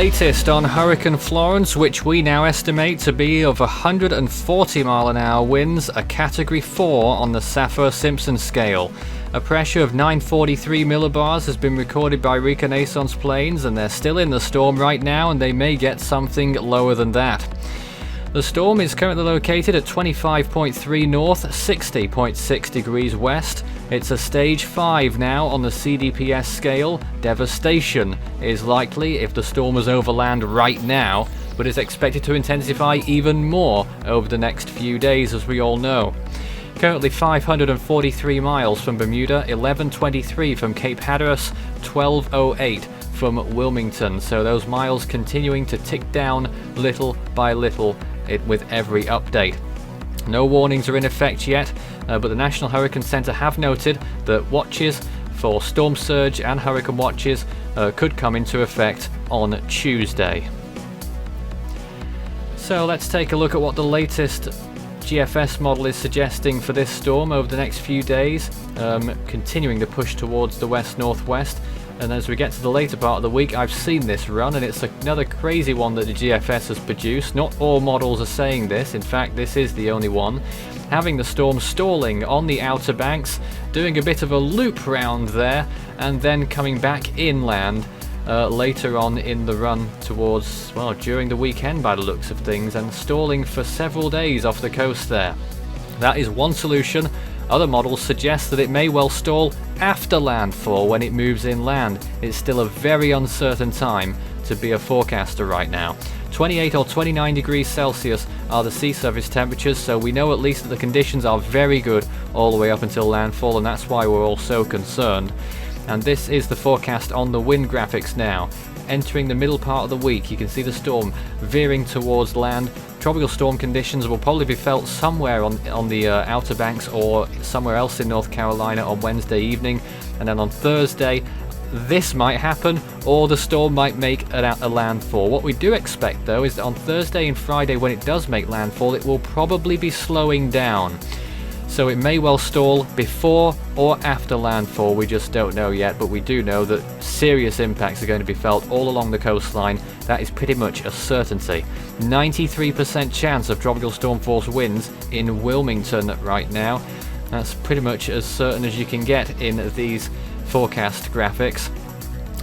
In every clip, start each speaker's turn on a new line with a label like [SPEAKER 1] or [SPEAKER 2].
[SPEAKER 1] latest on Hurricane Florence, which we now estimate to be of 140 mile an hour winds, a Category 4 on the Saffir-Simpson scale. A pressure of 943 millibars has been recorded by reconnaissance planes, and they're still in the storm right now, and they may get something lower than that. The storm is currently located at 25.3 north, 60.6 degrees west. It's a stage 5 now on the CDPS scale. Devastation is likely if the storm was over land right now, but is expected to intensify even more over the next few days, as we all know. Currently 543 miles from Bermuda, 1123 from Cape Hatteras, 1208 from Wilmington. So those miles continuing to tick down little by little with every update. No warnings are in effect yet, but the National Hurricane Center have noted that watches for storm surge and hurricane watches could come into effect on Tuesday. So let's take a look at what the latest GFS model is suggesting for this storm over the next few days, continuing to push towards the west-northwest. And as we get to the later part of the week, I've seen this run, and it's another crazy one that the GFS has produced. Not all models are saying this. In fact, this is the only one. Having the storm stalling on the Outer Banks, doing a bit of a loop round there, and then coming back inland later on in the run towards, well, during the weekend by the looks of things, and stalling for several days off the coast there. That is one solution. Other models suggest that it may well stall after landfall when it moves inland. It's still a very uncertain time to be a forecaster right now. 28 or 29 degrees Celsius are the sea surface temperatures, so we know at least that the conditions are very good all the way up until landfall, and that's why we're all so concerned. And this is the forecast on the wind graphics now. Entering the middle part of the week, you can see the storm veering towards land. Tropical storm conditions will probably be felt somewhere on the Outer Banks or somewhere else in North Carolina on Wednesday evening. And then on Thursday, this might happen, or the storm might make a landfall. What we do expect, though, is that on Thursday and Friday, when it does make landfall, it will probably be slowing down. So it may well stall before or after landfall, we just don't know yet, but we do know that serious impacts are going to be felt all along the coastline. That is pretty much a certainty. 93% chance of tropical storm force winds in Wilmington right now. That's pretty much as certain as you can get in these forecast graphics.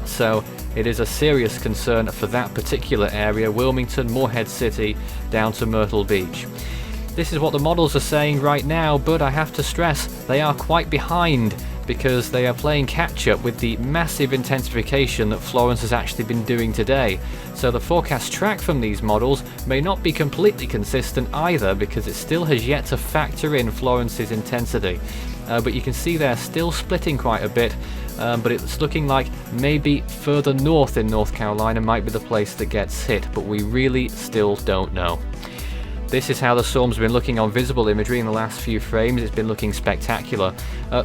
[SPEAKER 1] So it is a serious concern for that particular area, Wilmington, Morehead City, down to Myrtle Beach. This is what the models are saying right now, but I have to stress they are quite behind because they are playing catch-up with the massive intensification that Florence has actually been doing today. So the forecast track from these models may not be completely consistent either, because it still has yet to factor in Florence's intensity. But you can see they're still splitting quite a bit, but it's looking like maybe further north in North Carolina might be the place that gets hit, but we really still don't know. This is how the storm's been looking on visible imagery in the last few frames. It's been looking spectacular.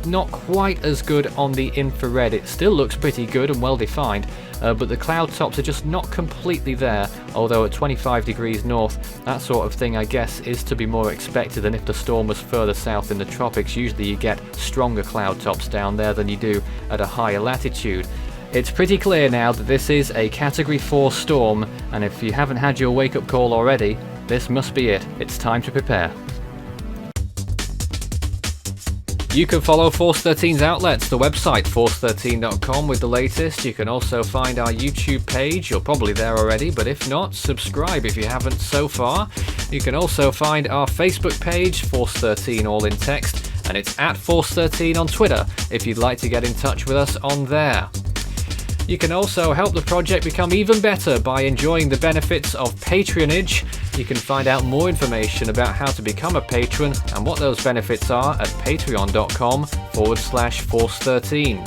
[SPEAKER 1] Not quite as good on the infrared. It still looks pretty good and well defined, but the cloud tops are just not completely there, although at 25 degrees north, that sort of thing I guess is to be more expected than if the storm was further south in the tropics. Usually you get stronger cloud tops down there than you do at a higher latitude. It's pretty clear now that this is a Category 4 storm, and if you haven't had your wake-up call already, this must be it. It's time to prepare. You can follow Force 13's outlets, the website force13.com with the latest. You can also find our YouTube page. You're probably there already, but if not, subscribe if you haven't so far. You can also find our Facebook page, Force 13 all in text, and it's at Force 13 on Twitter if you'd like to get in touch with us on there. You can also help the project become even better by enjoying the benefits of patronage. You can find out more information about how to become a patron and what those benefits are at patreon.com/Force13.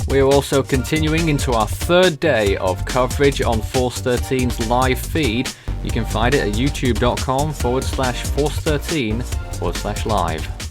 [SPEAKER 1] We are also continuing into our third day of coverage on Force 13's live feed. You can find it at youtube.com/Force13/live.